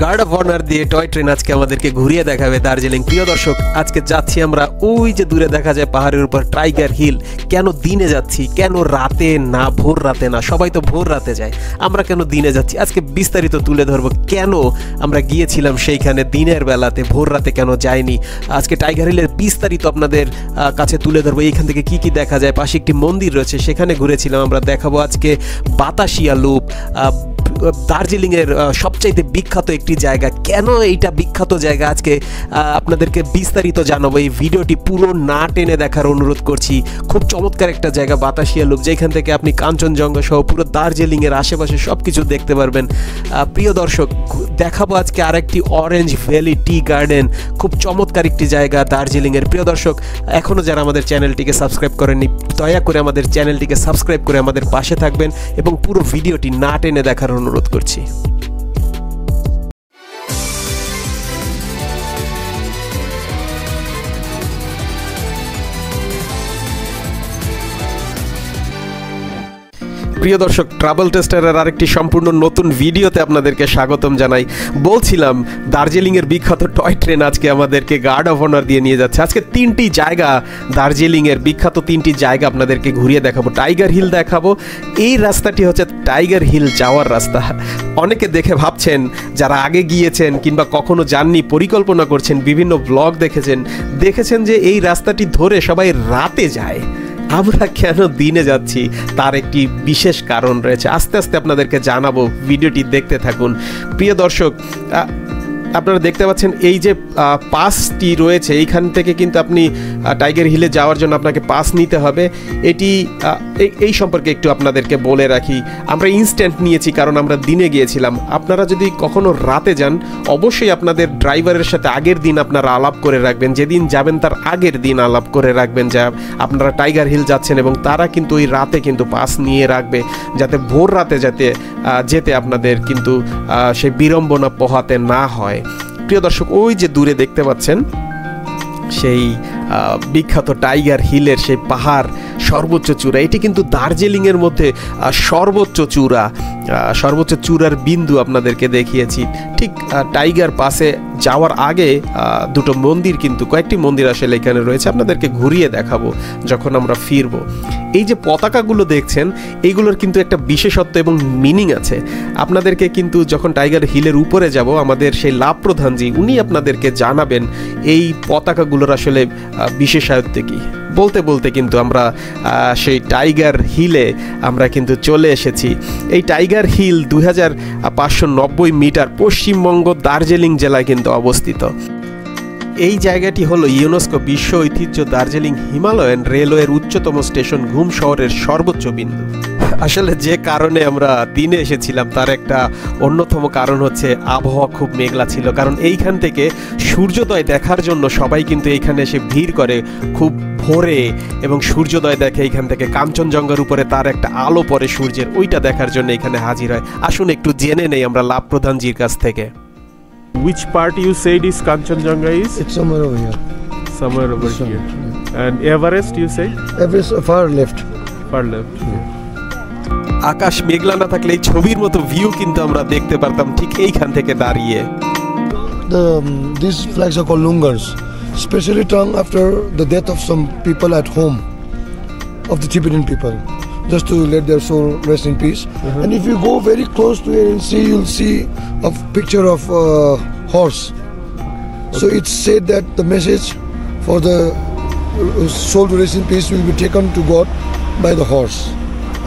Guard of honour দিয়ে toy train আজকে আমাদেরকে ঘুরিয়ে দেখাবে দার্জিলিং। প্রিয় দর্শক, আজকে যাচ্ছি আমরা ওই যে দূরে দেখা যায় পাহাড়ের উপর টাইগার হিল। কেন দিনে যাচ্ছি, কেন রাতে না, ভোর রাতে না? সবাই তো ভোর রাতে যায়, আমরা কেন দিনে যাচ্ছি? আজকে বিস্তারিত তুলে ধরবো কেন আমরা গিয়েছিলাম সেইখানে দিনের বেলাতে, ভোর রাতে কেন যাইনি। আজকে টাইগার হিলের বিস্তারিত আপনাদের কাছে তুলে ধরবো। এইখান থেকে কি কি দেখা যায়, পাশে একটি মন্দির রয়েছে, সেখানে ঘুরেছিলাম আমরা। দেখাবো আজকে বাতাসিয়া লুপ, দার্জিলিংয়ের সবচাইতে বিখ্যাত একটি জায়গা। কেন এইটা বিখ্যাত জায়গা আজকে আপনাদেরকে বিস্তারিত জানাবো। এই ভিডিওটি পুরো না টেনে দেখার অনুরোধ করছি। খুব চমৎকার একটা জায়গা বাতাসিয়া লুপ, যেখান থেকে আপনি কাঞ্চনজঙ্ঘা সহ পুরো দার্জিলিংয়ের আশেপাশে সব কিছু দেখতে পারবেন। প্রিয় দর্শক, দেখাবো আজকে আরেকটি অরেঞ্জ ভ্যালি টি গার্ডেন, খুব চমৎকার একটি জায়গা দার্জিলিংয়ের। প্রিয় দর্শক, এখনও যারা আমাদের চ্যানেলটিকে সাবস্ক্রাইব করেননি, দয়া করে আমাদের চ্যানেলটিকে সাবস্ক্রাইব করে আমাদের পাশে থাকবেন এবং পুরো ভিডিওটি না টেনে দেখার অনুরোধ করছি। প্রিয় দর্শক, ট্রাভেল টেস্টারের আরেকটি সম্পূর্ণ নতুন ভিডিওতে আপনাদেরকে স্বাগতম জানাই। বলছিলাম দার্জিলিংয়ের বিখ্যাত টয় ট্রেন আজকে আমাদেরকে গার্ড অফ অনার দিয়ে নিয়ে যাচ্ছে। আজকে তিনটি জায়গা, দার্জিলিংয়ের বিখ্যাত তিনটি জায়গা আপনাদেরকে ঘুরিয়ে দেখাবো। টাইগার হিল দেখাবো। এই রাস্তাটি হচ্ছে টাইগার হিল যাওয়ার রাস্তা। অনেকে দেখে ভাবছেন, যারা আগে গিয়েছেন কিংবা কখনো যাননি, পরিকল্পনা করছেন, বিভিন্ন ব্লগ দেখেছেন যে এই রাস্তাটি ধরে সবাই রাতে যায়। আমরা কেন দিনে যাচ্ছি তার একটি বিশেষ কারণ রয়েছে, আস্তে আস্তে আপনাদেরকে জানাবো। ভিডিওটি দেখতে থাকুন। প্রিয় দর্শক, আপনারা দেখতে পাচ্ছেন এই যে পাসটি রয়েছে, এইখান থেকে কিন্তু আপনি টাইগার হিলে যাওয়ার জন্য আপনাকে পাস নিতে হবে। এটি এই সম্পর্কে একটু আপনাদেরকে বলে রাখি। আমরা ইনস্ট্যান্ট নিয়েছি কারণ আমরা দিনে গিয়েছিলাম। আপনারা যদি কখনো রাতে যান, অবশ্যই আপনাদের ড্রাইভারের সাথে আগের দিন আপনারা আলাপ করে রাখবেন। যেদিন যাবেন তার আগের দিন আলাপ করে রাখবেন যে আপনারা টাইগার হিল যাচ্ছেন, এবং তারা কিন্তু ওই রাতে কিন্তু পাস নিয়ে রাখবে, যাতে ভোর রাতে যেতে আপনাদের কিন্তু সেই বিড়ম্বনা পোহাতে না হয়। প্রিয় দর্শক, ওই যে দূরে দেখতে পাচ্ছেন সেই বিখ্যাত টাইগার হিলের সেই পাহাড়, সর্বোচ্চ চূড়া। এটি কিন্তু দার্জিলিংয়ের মধ্যে সর্বোচ্চ চূড়ার বিন্দু আপনাদেরকে দেখিয়েছি। ঠিক টাইগার পাসে যাওয়ার আগে দুটো মন্দির, কিন্তু কয়েকটি মন্দির আসলে এখানে রয়েছে, আপনাদেরকে ঘুরিয়ে দেখাবো যখন আমরা ফিরবো। এই যে পতাকাগুলো দেখছেন, এইগুলোর কিন্তু একটা বিশেষত্ব এবং মিনিং আছে। আপনাদেরকে কিন্তু যখন টাইগার হিলের উপরে যাব, আমাদের সেই লাভ প্রধানজি উনি আপনাদেরকে জানাবেন এই পতাকাগুলোর আসলে বিশেষায়িত্ব কি। বলতে বলতে কিন্তু আমরা সেই টাইগার হিলে আমরা কিন্তু চলে এসেছি। এই Tiger Hill 2590 metre Paschimbanga Darjeeling জেলায় কিন্তু অবস্থিত। এই জায়গাটি হলো ইউনেস্কো বিশ্ব ঐতিহ্য দার্জিলিং হিমালয়ান রেলওয়ের উচ্চতম স্টেশন, ঘুম শহরের সর্বোচ্চ বিন্দু। আসলে যে কারণে আমরা দিনে এসেছিলাম তার একটা অন্যতম কারণ হচ্ছে আবহাওয়া খুব মেঘলা ছিল। কারণ এইখান থেকে সূর্যোদয় দেখার জন্য সবাই কিন্তু এইখানে এসে ভিড় করে খুব ভোরে, এবং সূর্যোদয় দেখে এইখান থেকে কাঞ্চনজঙ্ঘার উপরে তার একটা আলো পড়ে সূর্যের, ওইটা দেখার জন্য এখানে হাজির হয়। আসুন একটু জেনে নেই আমরা লাভ প্রধানজির কাছ থেকে। Which part you said is Kanchenjunga is? It's somewhere over here. Somewhere over here. Yeah. And Everest you say? Everest far left. Far left. আকাশ মেঘলা না থাকলে এই ছবির মতো ভিউ কিন্তু আমরা দেখতে পারতাম ঠিক এইখান থেকে দাঁড়িয়ে। These flags are called lungars, specially strung after the death of some people at home, of the Tibetan people, just to let their soul rest in peace. And if you go very close to it and see, you'll see a picture of a horse. Okay. So it's said that the message for the soul to rest in peace will be taken to God by the horse.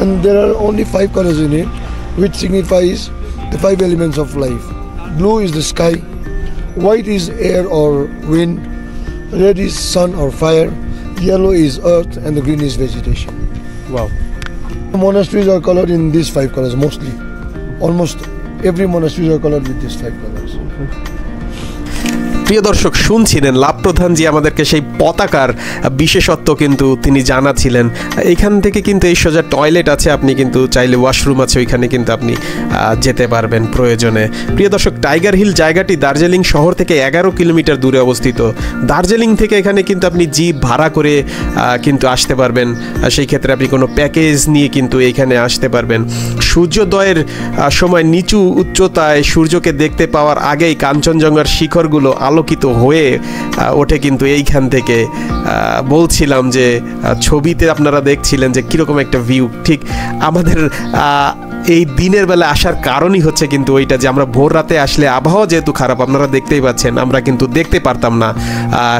And there are only 5 colors in it, which signifies the 5 elements of life. Blue is the sky, white is air or wind, red is sun or fire, yellow is earth, and the green is vegetation. Wow. Monasteries are colored in these 5 colors mostly. Almost every monastery are colored with these 5 colors. প্রিয় দর্শক, শুনছিলেন লাভপ্রধান জি আমাদেরকে সেই পতাকার বিশেষত্ব কিন্তু তিনি জানাছিলেন। এখান থেকে কিন্তু এই সোজা টয়লেট আছে, আপনি কিন্তু চাইলে ওয়াশরুম আছে, ওইখানে কিন্তু আপনি যেতে পারবেন প্রয়োজনে। প্রিয় দর্শক, টাইগার হিল জায়গাটি দার্জিলিং শহর থেকে 11 কিলোমিটার দূরে অবস্থিত। দার্জিলিং থেকে এখানে কিন্তু আপনি জিপ ভাড়া করে কিন্তু আসতে পারবেন। সেই ক্ষেত্রে আপনি কোনো প্যাকেজ নিয়ে কিন্তু এইখানে আসতে পারবেন। সূর্যোদয়ের সময় নিচু উচ্চতায় সূর্যকে দেখতে পাওয়ার আগেই কাঞ্চনজঙ্ঘার শিখরগুলো আলোকিত হয়ে ওঠে কিন্তু এইখান থেকে। বলছিলাম যে ছবিতে আপনারা দেখছিলেন যে কীরকম একটা ভিউ, ঠিক আমাদের এই দিনের বেলা আসার কারণই হচ্ছে কিন্তু ওইটা যে আমরা ভোর রাতে আসলে আবহাওয়া যেহেতু খারাপ, আপনারা দেখতেই পাচ্ছেন, আমরা কিন্তু দেখতে পারতাম না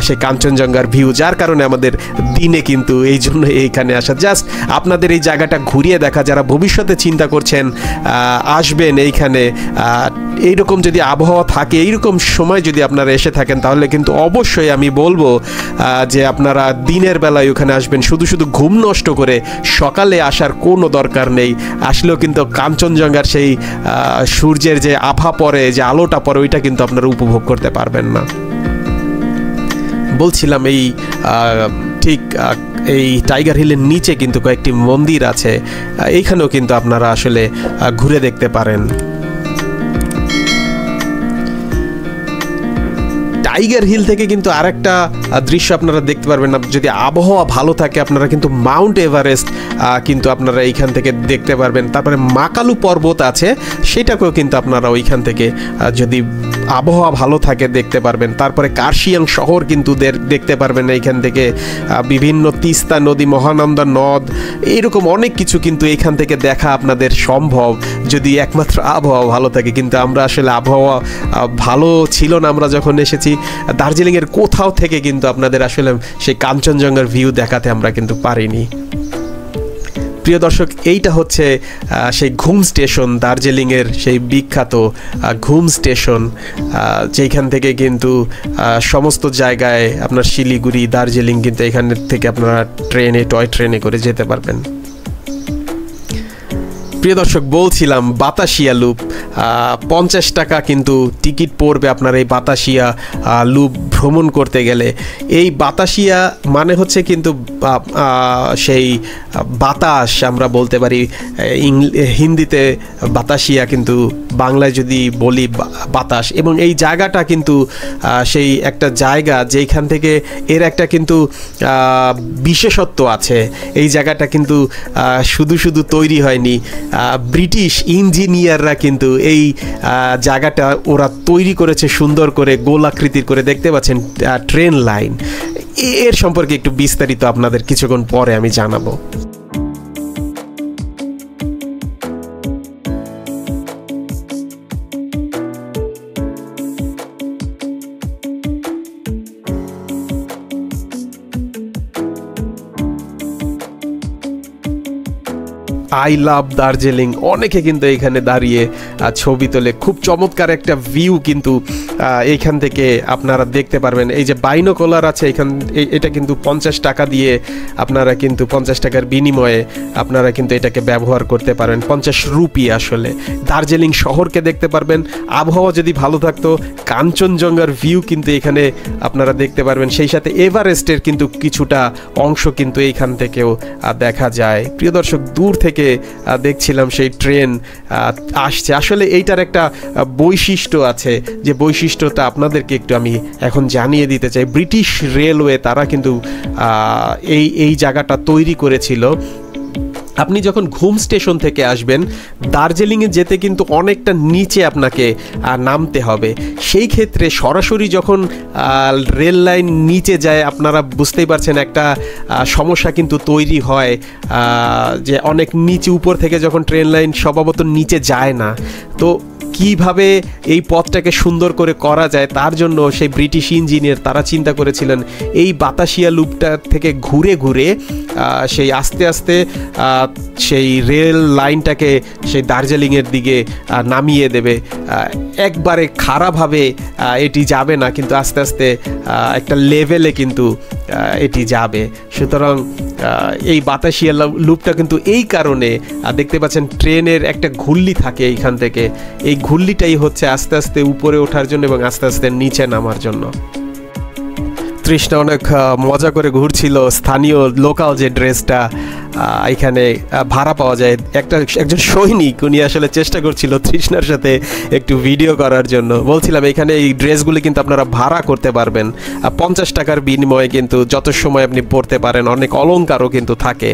সেই কাঞ্চনজঙ্ঘার ভিউ, যার কারণে আমাদের দিনে কিন্তু এই জন্য এইখানে আসা। জাস্ট আপনাদের এই জায়গাটা ঘুরিয়ে দেখা, যারা ভবিষ্যতে চিন্তা করছেন আসবেন এইখানে, এইরকম যদি আবহাওয়া থাকে, এইরকম সময় যদি আপনারা এসে থাকেন, তাহলে কিন্তু অবশ্যই আমি বলবো যে আপনারা দিনের বেলায় ওখানে আসবেন। শুধু শুধু ঘুম নষ্ট করে সকালে আসার কোনো দরকার নেই। আসলেও কিন্তু কাঞ্চনজঙ্ঘার সেই সূর্যের যে আভা পড়ে, যে আলোটা পড়ে, ওইটা কিন্তু আপনারা উপভোগ করতে পারবেন না। বলছিলাম এই ঠিক এই টাইগার হিলের নিচে কিন্তু কয়েকটি মন্দির আছে, এইখানেও কিন্তু আপনারা আসলে ঘুরে দেখতে পারেন। টাইগার হিল থেকে কিন্তু আরেকটা দৃশ্য আপনারা দেখতে পারবেন না, যদি আবহাওয়া ভালো থাকে আপনারা কিন্তু মাউন্ট এভারেস্ট কিন্তু আপনারা এইখান থেকে দেখতে পারবেন। তারপরে মাকালু পর্বত আছে, সেটাকেও কিন্তু আপনারা ওইখান থেকে যদি আবহাওয়া ভালো থাকে দেখতে পারবেন। তারপরে কার্শিয়াং শহর কিন্তু দেখতে পারবেন এইখান থেকে। বিভিন্ন তিস্তা নদী, মহানন্দা নদ, এইরকম অনেক কিছু কিন্তু এইখান থেকে দেখা আপনাদের সম্ভব যদি একমাত্র আবহাওয়া ভালো থাকে। কিন্তু আমরা আসলে আবহাওয়া ভালো ছিল না আমরা যখন এসেছি, দার্জিলিংয়ের কোথাও থেকে কিন্তু আপনাদের আসলে সেই কাঞ্চনজঙ্ঘার ভিউ দেখাতে আমরা কিন্তু পারিনি। প্রিয় দর্শক, এইটা হচ্ছে সেই ঘুম স্টেশন, দার্জিলিংয়ের সেই বিখ্যাত ঘুম স্টেশন, যেখান থেকে কিন্তু সমস্ত জায়গায় আপনার শিলিগুড়ি, দার্জিলিং কিন্তু এখান থেকে আপনারা টয় ট্রেনে করে যেতে পারবেন। প্রিয় দর্শক, বলছিলাম বাতাসিয়া লুপ, 50 টাকা কিন্তু টিকিট পড়বে আপনার এই বাতাসিয়া লুপ ভ্রমণ করতে গেলে। এই বাতাসিয়া মানে হচ্ছে কিন্তু সেই বাতাস আমরা বলতে পারি, হিন্দিতে বাতাসিয়া, কিন্তু বাংলায় যদি বলি বাতাস। এবং এই জায়গাটা কিন্তু সেই একটা জায়গা যেখান থেকে এর একটা কিন্তু বিশেষত্ব আছে। এই জায়গাটা কিন্তু শুধু শুধু তৈরি হয়নি, ব্রিটিশ ইঞ্জিনিয়াররা কিন্তু এই জায়গাটা ওরা তৈরি করেছে সুন্দর করে, গোলাকৃতির করে। দেখতে পাচ্ছেন ট্রেন লাইন, এর সম্পর্কে একটু বিস্তারিত আপনাদের কিছুক্ষণ পরে আমি জানাবো। আই লাভ দার্জিলিং, অনেকে কিন্তু এইখানে দাঁড়িয়ে ছবি তোলে। খুব চমৎকার একটা ভিউ কিন্তু এইখান থেকে আপনারা দেখতে পারবেন। এই যে বাইনোকুলার আছে এখান, এটা কিন্তু 50 টাকা দিয়ে আপনারা কিন্তু 50 টাকার বিনিময়ে আপনারা কিন্তু এটাকে ব্যবহার করতে পারেন। 50 রুপি আসলে দার্জিলিং শহরকে দেখতে পারবেন। আবহাওয়া যদি ভালো থাকতো, কাঞ্চনজঙ্ঘার ভিউ কিন্তু এখানে আপনারা দেখতে পারবেন। সেই সাথে এভারেস্টের কিন্তু কিছুটা অংশ কিন্তু এইখান থেকেও দেখা যায়। প্রিয় দর্শক, দূর থেকে দেখছিলাম সেই ট্রেন আসছে। আসলে এইটার একটা বৈশিষ্ট্য আছে, যে বৈশিষ্ট্যটা আপনাদেরকে একটু আমি এখন জানিয়ে দিতে চাই। ব্রিটিশ রেলওয়ে তারা কিন্তু এই জায়গাটা তৈরি করেছিল। আপনি যখন ঘুম স্টেশন থেকে আসবেন, দার্জিলিংয়ে যেতে কিন্তু অনেকটা নিচে আপনাকে নামতে হবে। সেই ক্ষেত্রে সরাসরি যখন রেল লাইন নিচে যায়, আপনারা বুঝতেই পারছেন একটা সমস্যা কিন্তু তৈরি হয়, যে অনেক নিচে, উপর থেকে যখন ট্রেন লাইন স্বভাবত নিচে যায় না। তো কিভাবে এই পথটাকে সুন্দর করে করা যায়, তার জন্য সেই ব্রিটিশ ইঞ্জিনিয়ার তারা চিন্তা করেছিলেন এই বাতাসিয়া লুপটা থেকে ঘুরে ঘুরে সেই আস্তে আস্তে সেই রেল লাইনটাকে সেই দার্জিলিংয়ের দিকে নামিয়ে দেবে। একবারে খারাপভাবে এটি যাবে না, কিন্তু আস্তে আস্তে একটা লেভেলে কিন্তু এটি যাবে। সুতরাং এই বাতাসিয়া লুপটা কিন্তু এই কারণে দেখতে পাচ্ছেন ট্রেনের একটা ঘুল্লি থাকে এইখান থেকে, এই ঘুল্লিটাই হচ্ছে আস্তে আস্তে উপরে ওঠার জন্য এবং আস্তে আস্তে নিচে নামার জন্য। তৃষ্ণা অনেক মজা করে ঘুরছিল স্থানীয় লোকাল যে ড্রেসটা এখানে ভাড়া পাওয়া যায়। একজন সৈনিক উনি আসলে চেষ্টা করছিল তৃষ্ণার সাথে একটু ভিডিও করার জন্য। বলছিলাম এখানে এই ড্রেসগুলি কিন্তু আপনারা ভাড়া করতে পারবেন 50 টাকার বিনিময়ে, কিন্তু যত সময় আপনি পরতে পারেন, অনেক অলংকারও কিন্তু থাকে।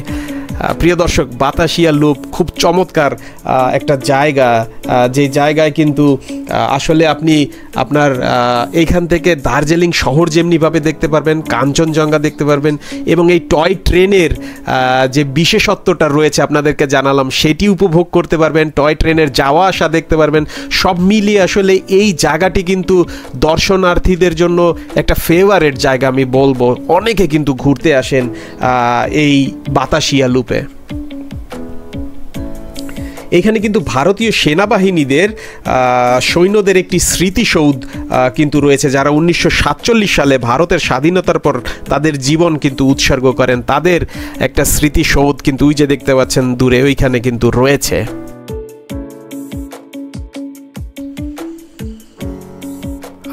প্রিয় দর্শক, বাতাসিয়া লুপ খুব চমৎকার একটা জায়গা, যে জায়গায় কিন্তু আসলে আপনি আপনার এইখান থেকে দার্জিলিং শহর যেমনিভাবে দেখতে পারবেন, কাঞ্চনজঙ্ঘা দেখতে পারবেন, এবং এই টয় ট্রেনের যে বিশেষত্বটা রয়েছে আপনাদেরকে জানালাম সেটি উপভোগ করতে পারবেন, টয় ট্রেনের যাওয়া আসা দেখতে পারবেন। সব মিলিয়ে আসলে এই জায়গাটি কিন্তু দর্শনার্থীদের জন্য একটা ফেভারিট জায়গা আমি বলবো। অনেকে কিন্তু ঘুরতে আসেন এই বাতাসিয়া লুপে। এখানে কিন্তু ভারতীয় সেনাবাহিনীদের সৈন্যদের একটি স্মৃতিসৌধ কিন্তু রয়েছে, যারা 1947 সালে ভারতের স্বাধীনতার পর তাদের জীবন কিন্তু উৎসর্গ করেন। তাদের একটা স্মৃতিসৌধ কিন্তু ওই যে দেখতে পাচ্ছেন দূরে, ওইখানে কিন্তু রয়েছে।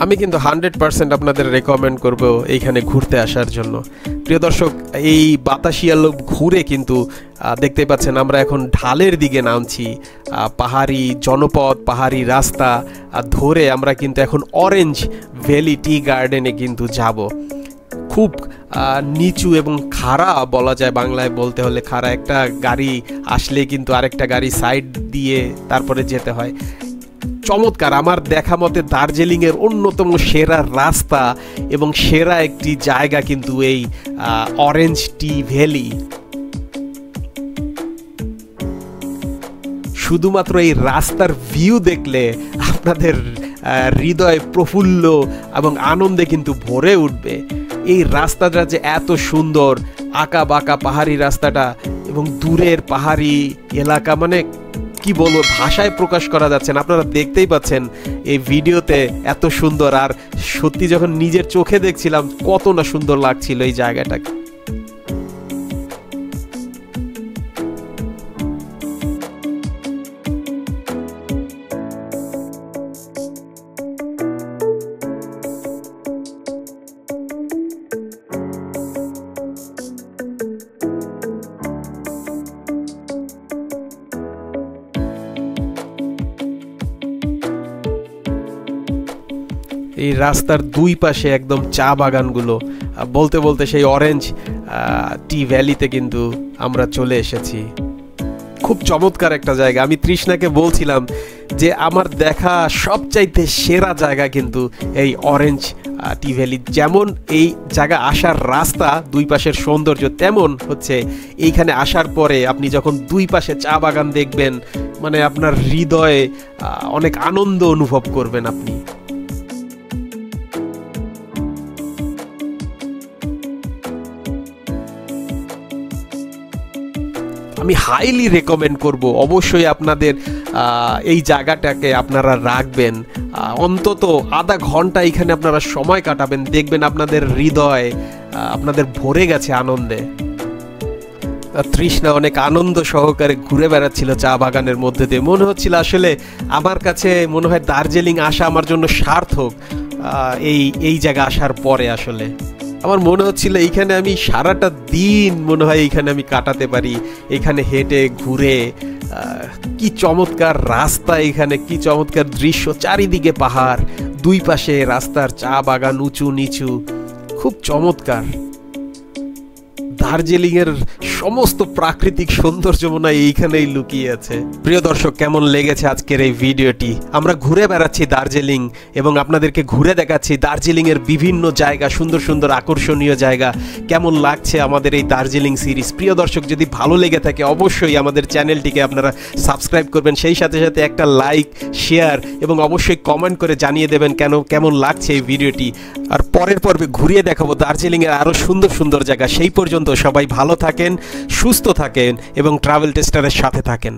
আমি কিন্তু 100% আপনাদের রেকমেন্ড করব এইখানে ঘুরতে আসার জন্য। প্রিয় দর্শক, এই বাতাসিয়া লুপ ঘুরে কিন্তু দেখতে পাচ্ছেন আমরা এখন ঢালের দিকে নামছি। পাহাড়ি জনপদ, পাহাড়ি রাস্তা ধরে আমরা কিন্তু এখন অরেঞ্জ ভ্যালি টি গার্ডেনে কিন্তু যাব। খুব নিচু এবং খাড়া বলা যায়, বাংলায় বলতে হলে খাড়া। একটা গাড়ি আসলে কিন্তু আরেকটা গাড়ি সাইড দিয়ে তারপরে যেতে হয়। চমৎকার, আমার দেখা মতে দার্জিলিংয়ের অন্যতম সেরা রাস্তা এবং সেরা একটি জায়গা কিন্তু এই অরেঞ্জ টি ভ্যালি। শুধুমাত্র এই রাস্তার ভিউ দেখলে আপনাদের হৃদয় প্রফুল্ল এবং আনন্দে কিন্তু ভরে উঠবে। এই রাস্তাটা যে এত সুন্দর, আঁকা বাঁকা পাহাড়ি রাস্তাটা এবং দূরের পাহাড়ি এলাকা, মানে কি বলবো, ভাষায় প্রকাশ করা যাচ্ছে না। আপনারা দেখতেই পাচ্ছেন এই ভিডিওতে এত সুন্দর, আর সত্যি যখন নিজের চোখে দেখছিলাম কত না সুন্দর লাগছিল এই জায়গাটাকে। এই রাস্তার দুই পাশে একদম চা বাগানগুলো, বলতে বলতে সেই অরেঞ্জ টি ভ্যালিতে কিন্তু আমরা চলে এসেছি। খুব চমৎকার একটা জায়গা। আমি তৃষ্ণাকে বলছিলাম যে আমার দেখা সবচাইতে সেরা জায়গা কিন্তু এই অরেঞ্জ টি ভ্যালি। যেমন এই জায়গা আসার রাস্তা, দুই পাশের সৌন্দর্য, তেমন হচ্ছে এইখানে আসার পরে আপনি যখন দুই পাশে চা বাগান দেখবেন, মানে আপনার হৃদয়ে অনেক আনন্দ অনুভব করবেন আপনি। আমি হাইলি রেকমেন্ড করব, অবশ্যই আপনাদের এই জায়গাটাকে আপনারা রাখবেন, অন্তত আধা ঘন্টা এখানে আপনারা সময় কাটাবেন, দেখবেন আপনাদের হৃদয় আপনাদের ভরে গেছে আনন্দে। তৃষ্ণা অনেক আনন্দ সহকারে ঘুরে বেড়াচ্ছিল চা বাগানের মধ্যে দিয়ে। মনে হচ্ছিল আসলে আমার কাছে মনে হয় দার্জিলিং আসা আমার জন্য সার্থক। এই জায়গা আসার পরে আসলে আমার মনে হচ্ছিল এইখানে আমি সারাটা দিন মনে হয় এইখানে আমি কাটাতে পারি, এখানে হেঁটে ঘুরে। কি চমৎকার রাস্তা এখানে, কি চমৎকার দৃশ্য, চারিদিকে পাহাড়, দুই পাশে রাস্তার চা বাগান উঁচু নিচু, খুব চমৎকার। দার্জিলিংয়ের সমস্ত প্রাকৃতিক সৌন্দর্য মনে হয় এইখানেই লুকিয়ে আছে। প্রিয় দর্শক, কেমন লেগেছে আজকের এই ভিডিওটি? আমরা ঘুরে বেড়াচ্ছি দার্জিলিং এবং আপনাদেরকে ঘুরে দেখাচ্ছি দার্জিলিংয়ের বিভিন্ন জায়গা, সুন্দর সুন্দর আকর্ষণীয় জায়গা। কেমন লাগছে আমাদের এই দার্জিলিং সিরিজ? প্রিয় দর্শক, যদি ভালো লেগে থাকে অবশ্যই আমাদের চ্যানেলটিকে আপনারা সাবস্ক্রাইব করবেন, সেই সাথে সাথে একটা লাইক, শেয়ার এবং অবশ্যই কমেন্ট করে জানিয়ে দেবেন কেমন লাগছে এই ভিডিওটি। আর পরের পর্বে ঘুরিয়ে দেখাবো দার্জিলিংয়ের আরও সুন্দর সুন্দর জায়গা। সেই পর্যন্ত সবাই ভালো থাকেন, সুস্থ থাকেন এবং ট্রাভেল টেস্টারের সাথে থাকেন।